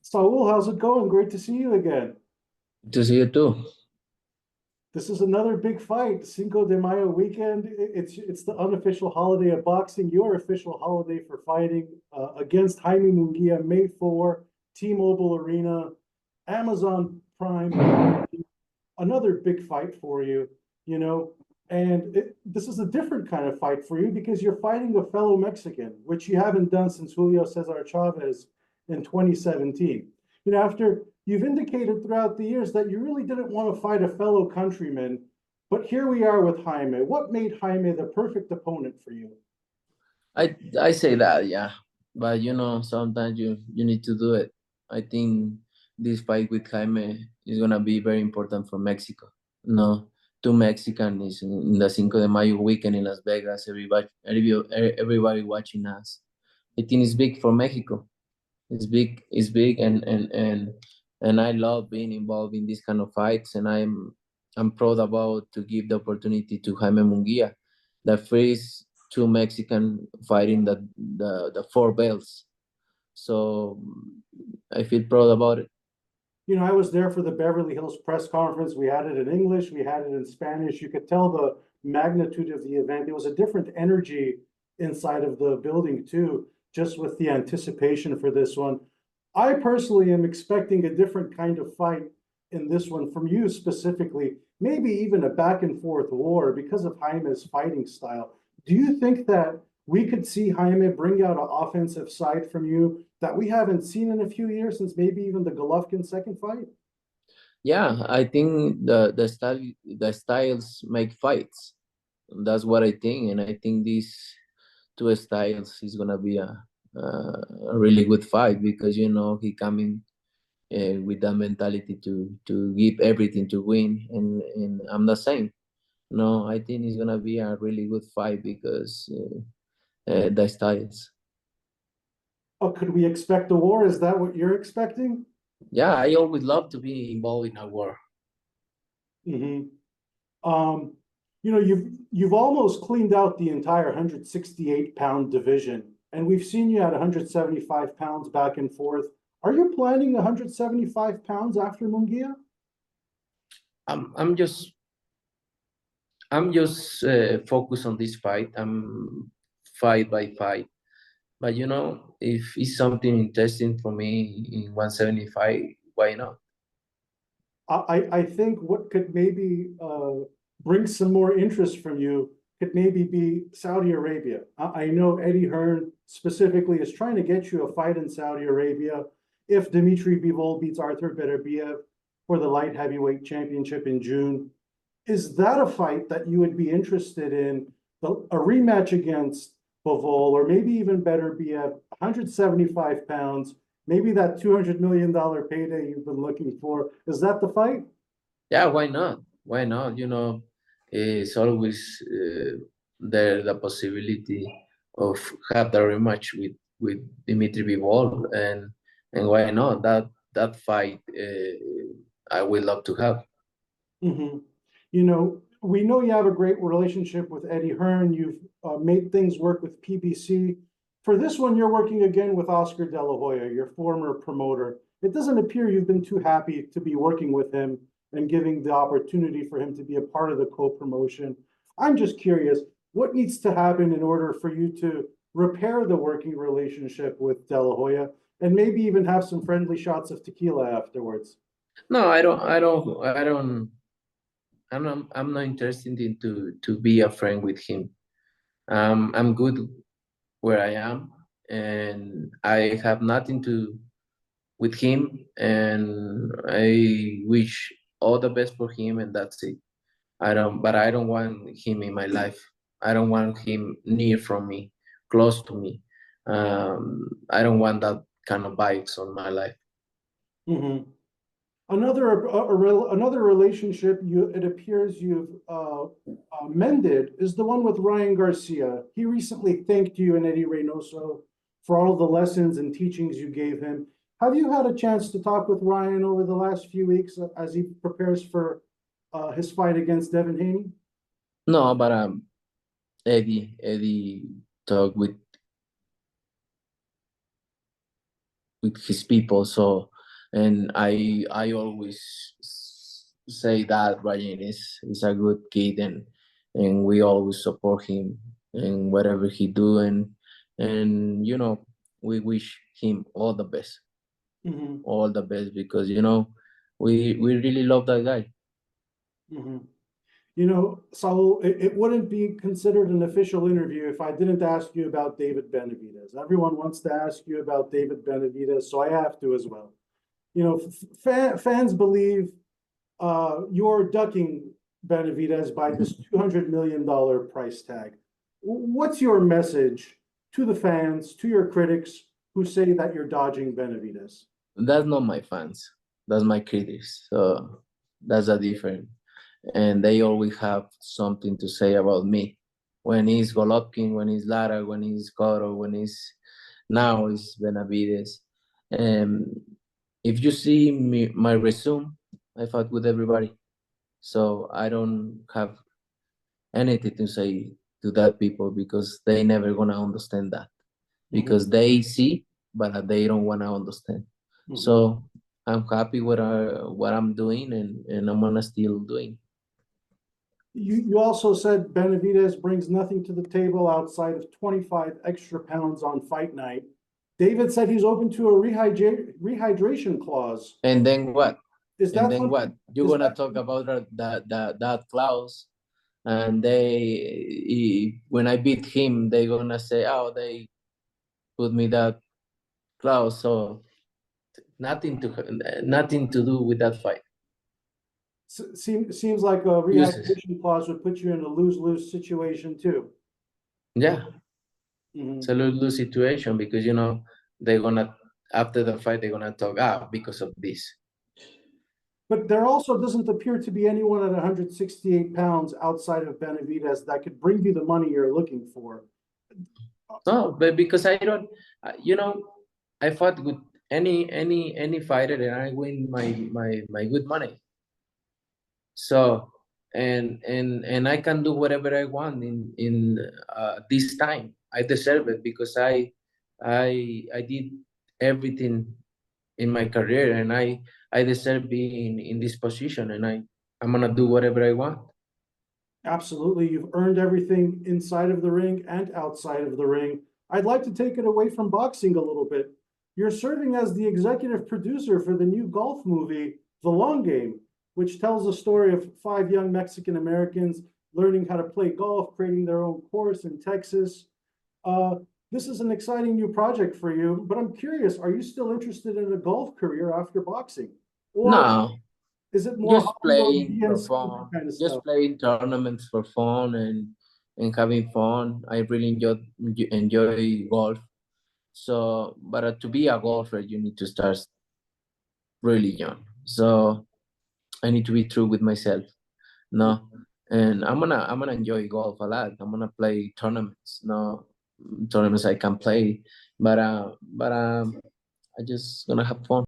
Saul, how's it going? Great to see you again. To see you too. This is another big fight, Cinco de Mayo weekend. It's the unofficial holiday of boxing, your official holiday for fighting against Jaime Munguia, May 4, T-Mobile Arena, Amazon Prime. Another big fight for you, you know. And this is a different kind of fight for you because you're fighting a fellow Mexican, which you haven't done since Julio Cesar Chavez in 2017. After you've indicated throughout the years that you really didn't want to fight a fellow countryman, but here we are with Jaime. What made Jaime the perfect opponent for you? I say that, yeah. But sometimes you need to do it. I think this fight with Jaime is gonna be very important for Mexico. No, two Mexicans in the Cinco de Mayo weekend in Las Vegas. Everybody watching us. I think it's big for Mexico. It's big, and I love being involved in these kind of fights, and I'm proud about to give the opportunity to Jaime Munguia, the first two Mexican fighting the four belts. So I feel proud about it. I was there for the Beverly Hills press conference. We had it in English, we had it in Spanish. You could tell the magnitude of the event. There was a different energy inside of the building, too, just with the anticipation for this one. I personally am expecting a different kind of fight in this one from you specifically, maybe even a back and forth war because of Jaime's fighting style. Do you think that we could see Jaime bring out an offensive side from you that we haven't seen in a few years since maybe even the Golovkin second fight? Yeah, I think the styles make fights. That's what I think, and I think these two styles is gonna be a really good fight because he coming with that mentality to give everything to win, and I'm the same. No, I think it's gonna be a really good fight because the styles. Oh, could we expect a war? Is that what you're expecting? Yeah, I always love to be involved in a war. Mm-hmm. Um, you've almost cleaned out the entire 168-pound division, and we've seen you at 175 pounds back and forth. Are you planning 175 pounds after Munguia? I'm I'm just I'm just focused on this fight. I'm fight by fight. But if it's something interesting for me in 175, why not? I think what could maybe bring some more interest from you could maybe be Saudi Arabia. I know Eddie Hearn specifically is trying to get you a fight in Saudi Arabia if Dmitry Bivol beats Arthur Beterbiev for the light heavyweight championship in June. Is that a fight that you would be interested in? A rematch against Bivol, or maybe even better, be at 175 pounds, maybe that $200 million payday you've been looking for. Is that the fight? Yeah, why not? Why not? It's always there the possibility of have the rematch with Dimitri Bivol, and why not? That fight I would love to have. Mm-hmm. We know you have a great relationship with Eddie Hearn. You've made things work with PBC. For this one, you're working again with Oscar De La Hoya, your former promoter. It doesn't appear you've been too happy to be working with him and giving the opportunity for him to be a part of the co-promotion. I'm just curious, what needs to happen in order for you to repair the working relationship with De La Hoya and maybe even have some friendly shots of tequila afterwards? No, I'm not interested in to be a friend with him. I'm good where I am, and I have nothing to with him, and I wish all the best for him, and that's it. But I don't want him in my life. I don't want him near from me, close to me. I don't want that kind of vibes on my life. Mm-hmm. Another relationship it appears you've mended is the one with Ryan Garcia. He recently thanked you and Eddie Reynoso for all the lessons and teachings you gave him. Have you had a chance to talk with Ryan over the last few weeks as he prepares for his fight against Devin Haney? No, but Eddie talk with with his people. So, and I always say that Ryan is a good kid, and we always support him in whatever he do, and you know, we wish him all the best, Mhm, all the best, because you know, we really love that guy. mhm. You know, Saul, it wouldn't be considered an official interview if I didn't ask you about David Benavidez. Everyone wants to ask you about David Benavidez, so I have to as well. You know, fans believe you're ducking Benavidez by this $200 million price tag. What's your message to the fans, to your critics who say that you're dodging Benavidez? That's not my fans. That's my critics. So that's a different. And they always have something to say about me. When he's Golovkin, when he's Lara, when he's Coro, when he's now it's Benavides. And if you see me, my resume, I fought with everybody. So I don't have anything to say to that people because they never gonna understand that. Because they see, but they don't wanna understand. So I'm happy with what I'm doing, and I'm gonna still doing. You also said Benavidez brings nothing to the table outside of 25 extra pounds on fight night. David said he's open to a rehydration clause. And then what? Is And that then what? something? You're Is gonna that talk about that clause, and when I beat him, they gonna say, oh, they put me that clause. So nothing to do with that fight. seems like a Uses. rehydration clause would put you in a lose-lose situation too? Yeah, Mhm. it's a lose-lose situation because you know they're gonna after the fight they're gonna talk because of this. But there also doesn't appear to be anyone at 168 pounds outside of Benavidez that could bring you the money you're looking for. No, but because I don't, you know, I fought with any fighter and I win my good money. So and I can do whatever I want in this time. I deserve it because I did everything in my career, and I deserve being in this position, and I'm gonna do whatever I want. Absolutely. You've earned everything inside of the ring and outside of the ring. I'd like to take it away from boxing a little bit. You're serving as the executive producer for the new golf movie, The Long Game, which tells the story of 5 young Mexican Americans learning how to play golf, creating their own course in Texas. Uh, this is an exciting new project for you, but I'm curious, are you still interested in a golf career after boxing? Or No, is it more just Hollywood playing media and for celebrity fun, kind of just stuff? playing tournaments for fun and having fun. I really enjoy golf. So, but to be a golfer, you need to start really young. So I need to be true with myself. No, and I'm gonna enjoy golf a lot. I'm gonna play tournaments. No, tournaments I can play, but I just gonna have fun.